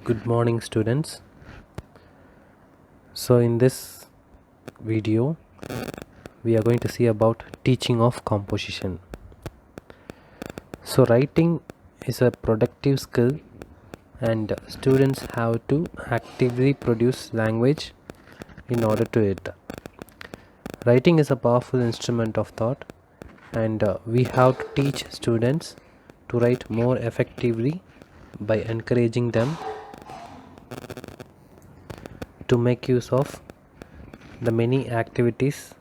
Good morning, students. So in this video we are going to see about teaching of composition. So writing is a productive skill and students have to actively produce language in order to it. Writing is a powerful instrument of thought and we have to teach students to write more effectively by encouraging them to make use of the many activities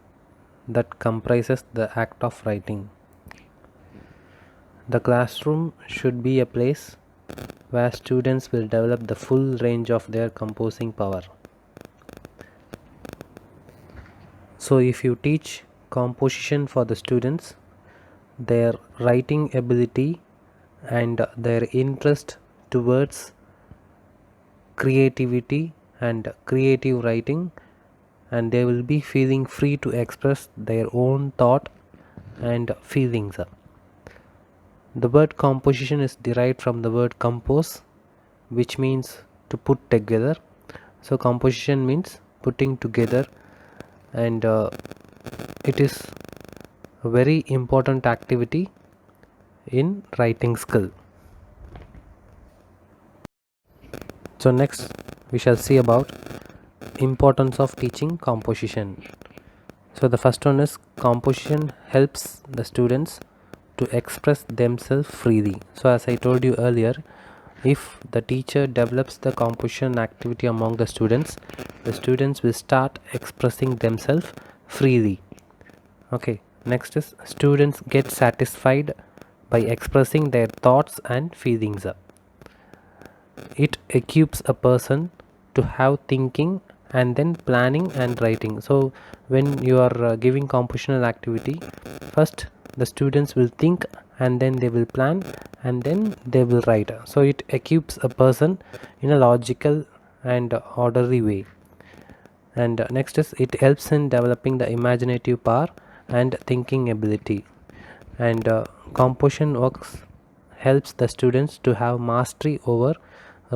that comprises the act of writing. The classroom should be a place where students will develop the full range of their composing power. So if you teach composition for the students, their writing ability and their interest towards creativity and creative writing, and they will be feeling free to express their own thought and feelings. The word composition is derived from the word compose, which means to put together. So composition means putting together, and it is a very important activity in writing skill. So next we shall see about importance of teaching composition. So the first one is composition helps the students to express themselves freely. So as I told you earlier, if the teacher develops the composition activity among the students will start expressing themselves freely. Okay, next is students get satisfied by expressing their thoughts and feelings. It equips a person to have thinking and then planning and writing. So when you are giving compositional activity, first the students will think and then they will plan and then they will write. So it equips a person in a logical and orderly way. And next is it helps in developing the imaginative power and thinking ability. And composition works helps the students to have mastery over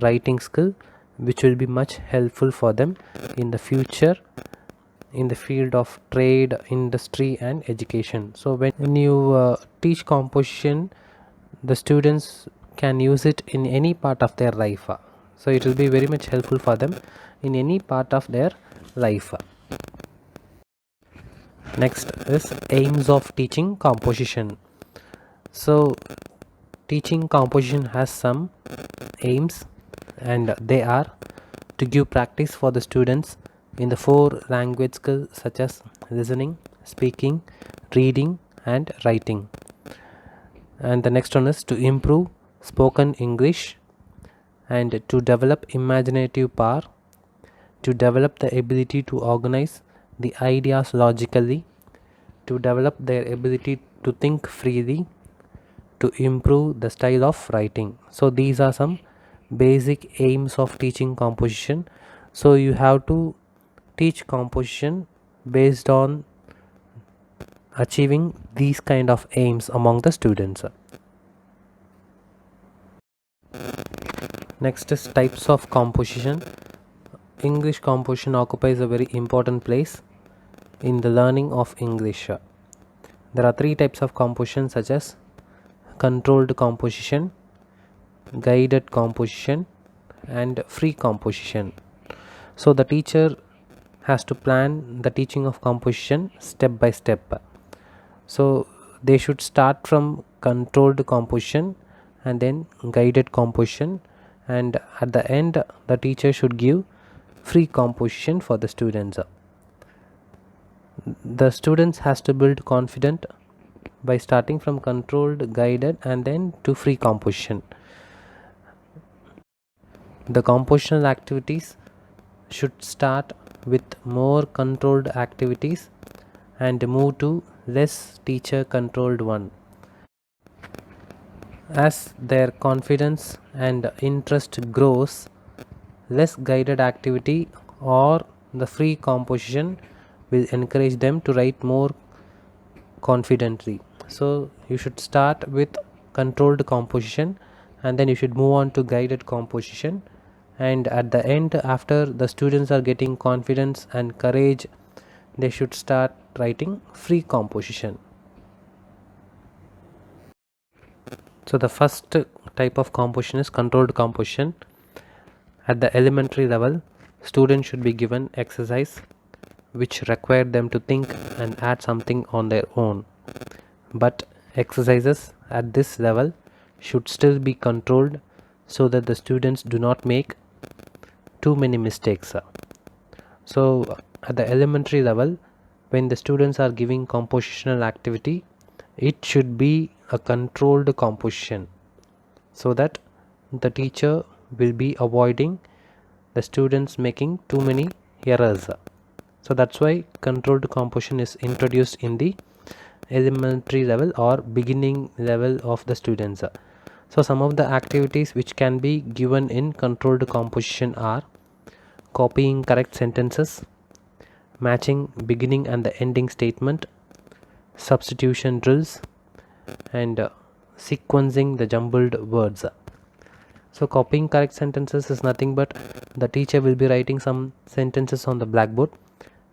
writing skill, which will be much helpful for them in the future in the field of trade, industry and education. So when you teach composition, the students can use it in any part of their life. So it will be very much helpful for them in any part of their life. Next is aims of teaching composition. So teaching composition has some aims, and they are to give practice for the students in the 4 language skills such as listening, speaking, reading and writing. And the next one is to improve spoken English and to develop imaginative power, to develop the ability to organize the ideas logically, to develop their ability to think freely, to improve the style of writing. So these are some basic aims of teaching composition. So you have to teach composition based on achieving these kind of aims among the students. Next is types of composition. English composition occupies a very important place in the learning of English. There are 3 types of composition such as controlled composition, guided composition and free composition. So the teacher has to plan the teaching of composition step by step. So they should start from controlled composition and then guided composition, and at the end the teacher should give free composition for the students. The students has to build confidence by starting from controlled, guided and then to free composition. The compositional activities should start with more controlled activities and move to less teacher controlled one. As their confidence and interest grows, less guided activity or the free composition will encourage them to write more confidently. So you should start with controlled composition and then you should move on to guided composition and at the end, after the students are getting confidence and courage, they should start writing free composition. So the first type of composition is controlled composition. At the elementary level, students should be given exercise which require them to think and add something on their own. But exercises at this level should still be controlled so that the students do not make too many mistakes. So at the elementary level, when the students are giving compositional activity, it should be a controlled composition so that the teacher will be avoiding the students making too many errors. So that's why controlled composition is introduced in the elementary level or beginning level of the students. So some of the activities which can be given in controlled composition are copying correct sentences, matching beginning and the ending statement, substitution drills, and sequencing the jumbled words. So copying correct sentences is nothing but the teacher will be writing some sentences on the blackboard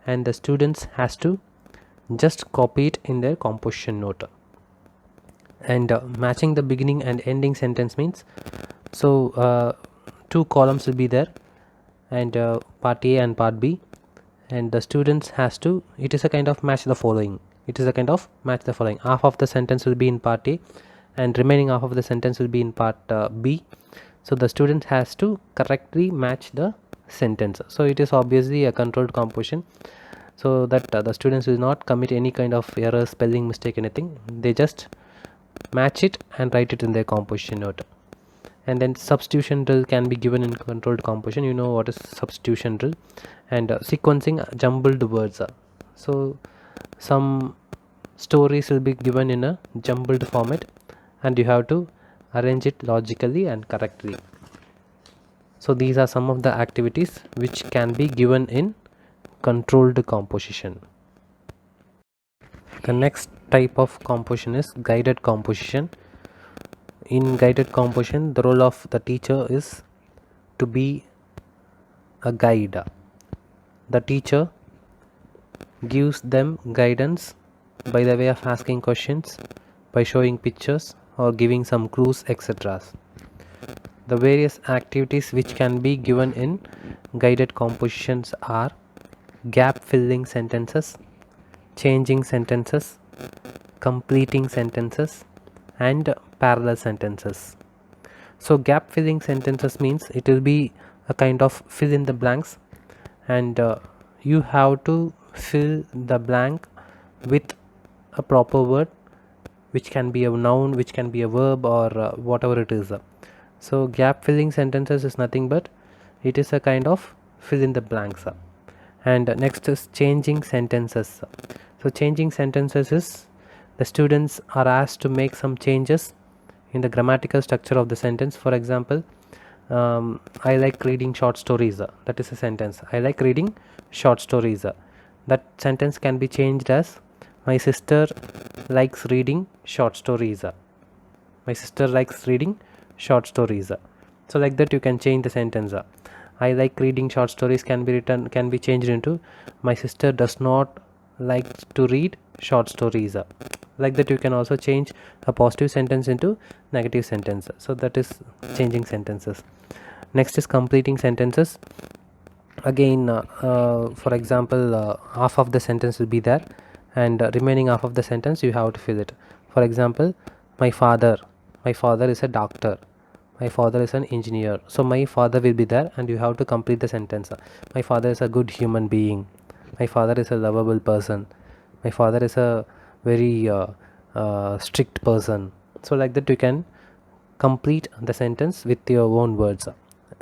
and the students has to just copy it in their composition note. And matching the beginning and ending sentence means, so two columns will be there, and part A and part B, and the students has to, it is a kind of match the following, half of the sentence will be in part A and remaining half of the sentence will be in part B. So the student has to correctly match the sentence. So it is obviously a controlled composition, so that the students will not commit any kind of error, spelling mistake, anything. They just match it and write it in their composition note. And then substitution drill can be given in controlled composition. You know what is substitution drill. And sequencing jumbled words. So some stories will be given in a jumbled format and you have to arrange it logically and correctly. So these are some of the activities which can be given in controlled composition. The next type of composition is guided composition. In guided composition, the role of the teacher is to be a guide. The teacher gives them guidance by the way of asking questions, by showing pictures or giving some clues, etc. The various activities which can be given in guided compositions are gap filling sentences, changing sentences, completing sentences, and parallel sentences. So gap filling sentences means it will be a kind of fill in the blanks, and you have to fill the blank with a proper word, which can be a noun, which can be a verb, or whatever it is. So gap filling sentences is nothing but it is a kind of fill in the blanks. And next is changing sentences. So changing sentences is the students are asked to make some changes in the grammatical structure of the sentence. For example, I like reading short stories. That is a sentence. I like reading short stories. That sentence can be changed as my sister likes reading short stories. My sister likes reading short stories. So like that you can change the sentence. I like reading short stories can be changed into my sister does not like to read short stories. Like that you can also change a positive sentence into negative sentence. So that is changing sentences. Next is completing sentences. Again, for example, half of the sentence will be there and remaining half of the sentence you have to fill it. For example, my father is a doctor, my father is an engineer. So my father will be there and you have to complete the sentence. My father is a good human being, my father is a lovable person, my father is a very strict person. So like that you can complete the sentence with your own words.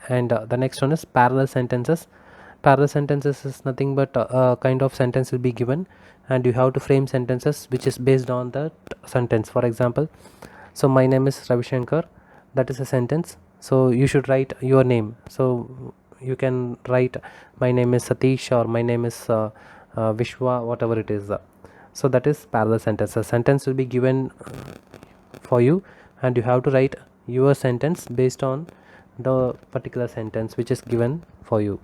And the next one is parallel sentences. Parallel sentences is nothing but a kind of sentence will be given and you have to frame sentences which is based on that sentence. For example, so my name is Ravi Shankar, that is a sentence. So you should write your name. So you can write my name is Satish or my name is Vishwa, whatever it is. So that is parallel sentence. A sentence will be given for you and you have to write your sentence based on the particular sentence which is given for you.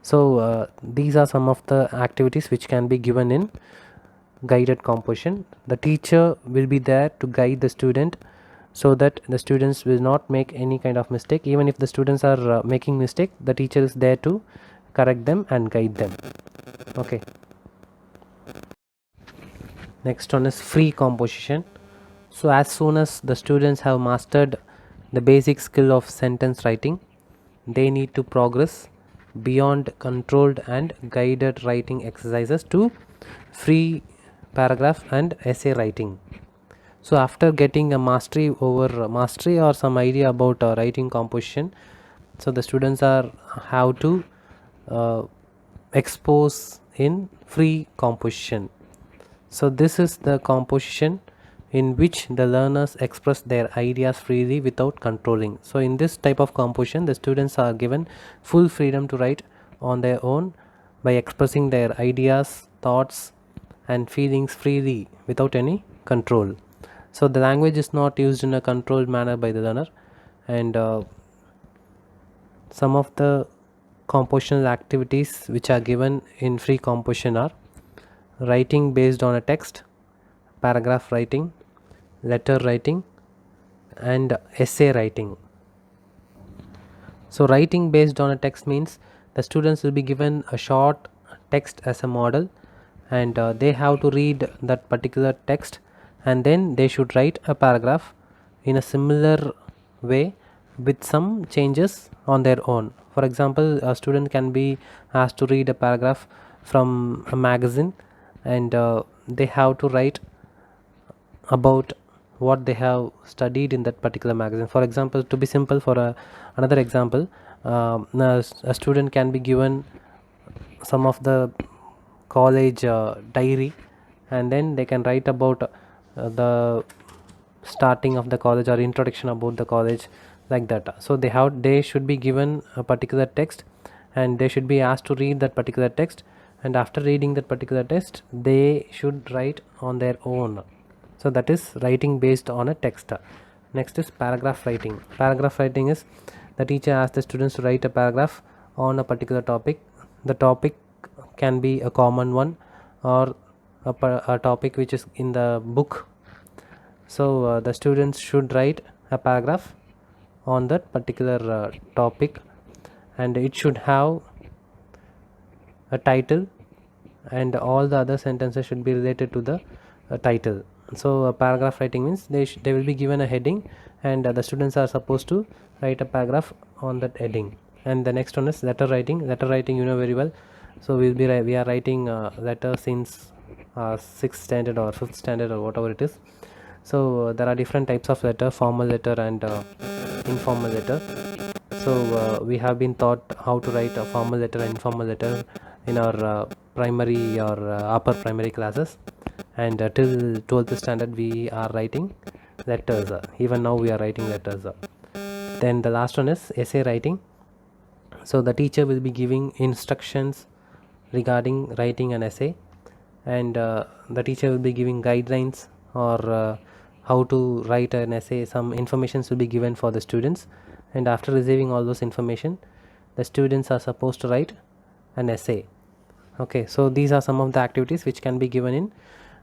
So these are some of the activities which can be given in guided composition. The teacher will be there to guide the student so that the students will not make any kind of mistake. Even if the students are making mistake, the teacher is there to correct them and guide them. Okay, next one is free composition. So as soon as the students have mastered the basic skill of sentence writing, they need to progress beyond controlled and guided writing exercises to free paragraph and essay writing. So after getting a mastery or some idea about writing composition, so the students are how to uh, expose in free composition. So this is the composition in which the learners express their ideas freely without controlling. So in this type of composition, the students are given full freedom to write on their own by expressing their ideas, thoughts and feelings freely without any control. So the language is not used in a controlled manner by the learner, and some of the compositional activities which are given in free composition are writing based on a text, paragraph writing, letter writing and essay writing. So writing based on a text means the students will be given a short text as a model, and they have to read that particular text and then they should write a paragraph in a similar way with some changes on their own. For example, a student can be asked to read a paragraph from a magazine, and they have to write about what they have studied in that particular magazine. For example, to be simple, for another example, a student can be given some of the college diary, and then they can write about the starting of the college or introduction about the college, like that. So they should be given a particular text and they should be asked to read that particular text, and after reading that particular text they should write on their own. So that is writing based on a text. Next is paragraph writing. Paragraph writing is the teacher asks the students to write a paragraph on a particular topic. The topic can be a common one or a topic which is in the book. So the students should write a paragraph on that particular topic, and it should have a title, and all the other sentences should be related to the title. So paragraph writing means they will be given a heading, and the students are supposed to write a paragraph on that heading. And the next one is letter writing. Letter writing, you know very well. So we are writing letter since 6th standard or 5th standard or whatever it is. So there are different types of letter: formal letter and informal letter. So we have been taught how to write a formal letter and informal letter in our primary or upper primary classes, and till 12th standard we are writing letters. Even now we are writing letters. Then the last one is essay writing. So the teacher will be giving instructions regarding writing an essay, and the teacher will be giving guidelines or how to write an essay. Some informations will be given for the students, and after receiving all those information, the students are supposed to write an essay. Okay, so these are some of the activities which can be given in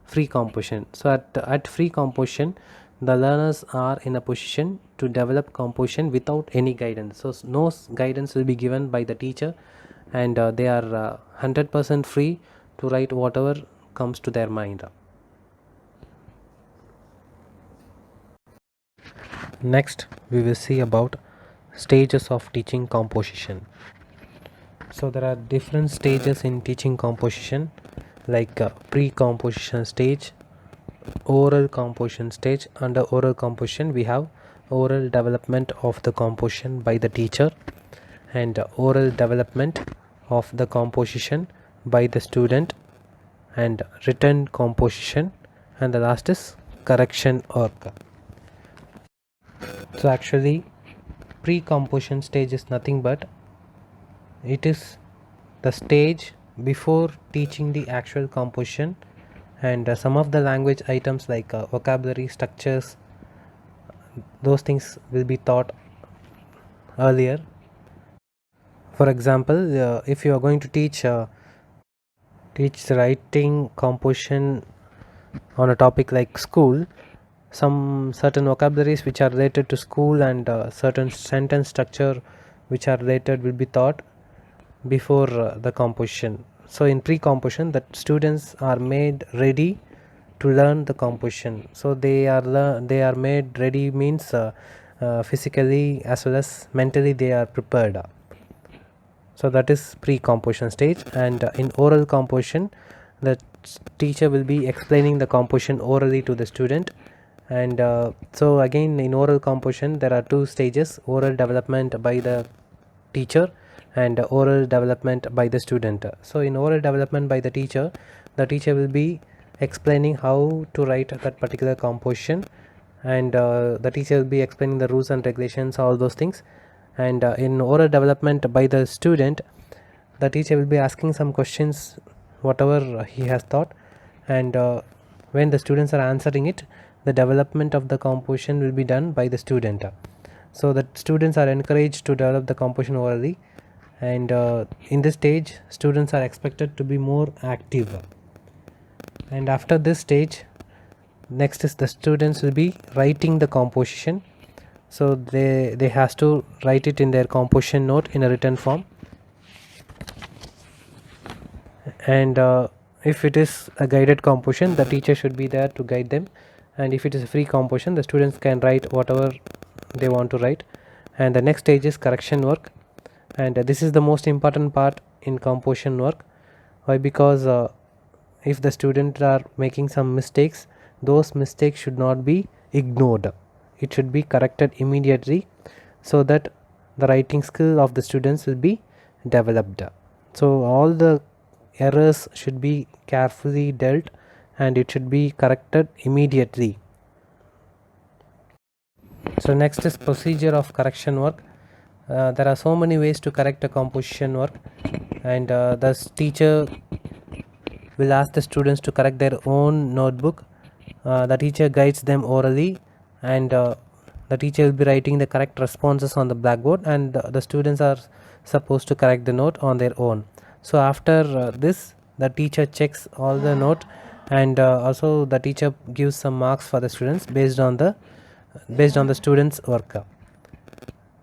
free composition. So at free composition, the learners are in a position to develop composition without any guidance. So no guidance will be given by the teacher, and they are 100% free to write whatever comes to their mind. Next we will see about stages of teaching composition. So there are different stages in teaching composition, like pre-composition stage, oral composition stage. Under oral composition we have oral development of the composition by the teacher, and oral development of the composition by the student, and written composition, and the last is correction work. So actually pre-composition stage is nothing but it is the stage before teaching the actual composition, and some of the language items like vocabulary structures, those things will be taught earlier. For example, if you are going to teach writing composition on a topic like school, some certain vocabularies which are related to school and certain sentence structure which are related will be taught before the composition. So in pre-composition, the students are made ready to learn the composition. So they are made ready means physically as well as mentally they are prepared. So that is pre-composition stage. And in oral composition, the teacher will be explaining the composition orally to the student. And so again, in oral composition there are two stages: oral development by the teacher and oral development by the student. So in oral development by the teacher will be explaining how to write that particular composition, and the teacher will be explaining the rules and regulations, all those things. And in oral development by the student, the teacher will be asking some questions whatever he has taught, and when the students are answering it, the development of the composition will be done by the student. So the students are encouraged to develop the composition orally, and in this stage students are expected to be more active. And after this stage, next is the students will be writing the composition. So they has to write it in their composition note in a written form. And if it is a guided composition, the teacher should be there to guide them. And if it is a free composition, the students can write whatever they want to write. And the next stage is correction work, and this is the most important part in composition work. Why? Because if the students are making some mistakes, those mistakes should not be ignored. It should be corrected immediately, so that the writing skill of the students will be developed. So all the errors should be carefully dealt, and it should be corrected immediately. So next is procedure of correction work. There are so many ways to correct a composition work, and the teacher will ask the students to correct their own notebook. The teacher guides them orally, and the teacher will be writing the correct responses on the blackboard, and the students are supposed to correct the note on their own. So after this, the teacher checks all the note, and also the teacher gives some marks for the students based on the students' work.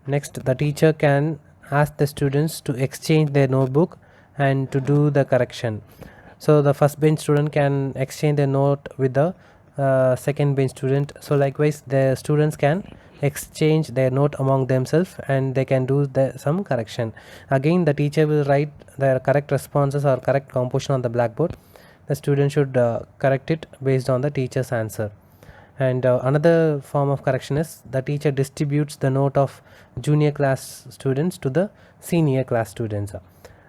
Next, the teacher can ask the students to exchange their notebook and to do the correction. So the first bench student can exchange their note with the second bench student. So likewise, the students can exchange their note among themselves, and they can do some correction. Again, the teacher will write their correct responses or correct composition on the blackboard. The student should correct it based on the teacher's answer. And another form of correction is the teacher distributes the note of junior class students to the senior class students.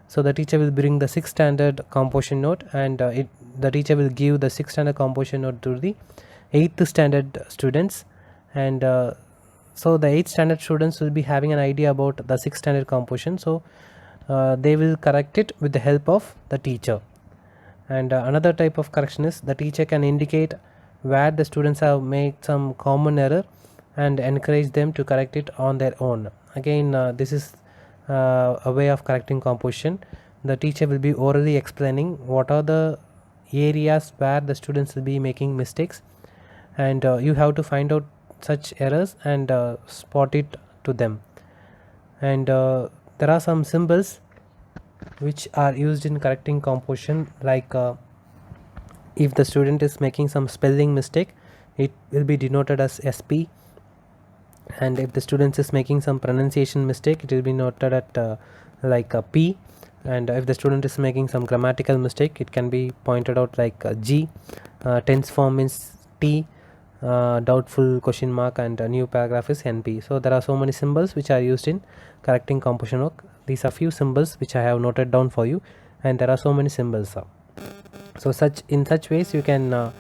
So the teacher will bring the 6th standard composition note, and the teacher will give the 6th standard composition note to the 8th standard students. And so the 8th standard students will be having an idea about the 6th standard composition, so they will correct it with the help of the teacher. And another type of correction is the teacher can indicate where the students have made some common error and encourage them to correct it on their own. Again, this is a way of correcting composition. The teacher will be orally explaining what are the areas where the students will be making mistakes, and you have to find out such errors and spot it to them. And there are some symbols which are used in correcting composition, like if the student is making some spelling mistake, it will be denoted as SP, and if the student is making some pronunciation mistake, it will be noted at like a P, and if the student is making some grammatical mistake, it can be pointed out like G. Tense form is T, doubtful question mark, and a new paragraph is NP. So there are so many symbols which are used in correcting composition work. These are few symbols which I have noted down for you, and there are so many symbols. So in such ways you can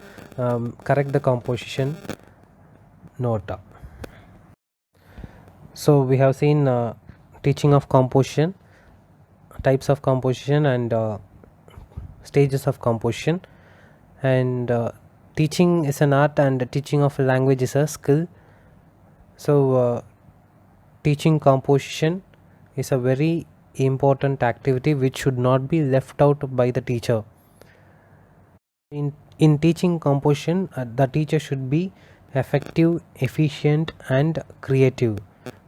correct the composition note. So we have seen teaching of composition, types of composition, and stages of composition. And teaching is an art, and teaching of a language is a skill. So teaching composition is a very important activity which should not be left out by the teacher. In teaching composition, the teacher should be effective, efficient, and creative.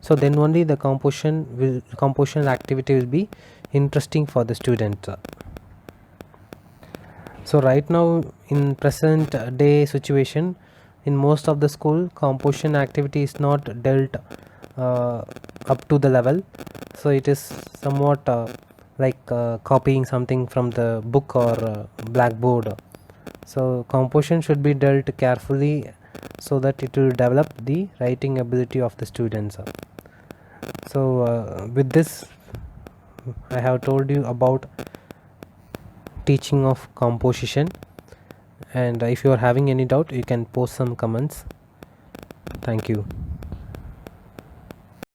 So then only the composition activity will be interesting for the student. So right now, in present day situation, in most of the school, composition activity is not dealt up to the level. So it is somewhat like copying something from the book or blackboard. So composition should be dealt carefully so that it will develop the writing ability of the students. So with this, I have told you about teaching of composition, and if you are having any doubt, you can post some comments. Thank you.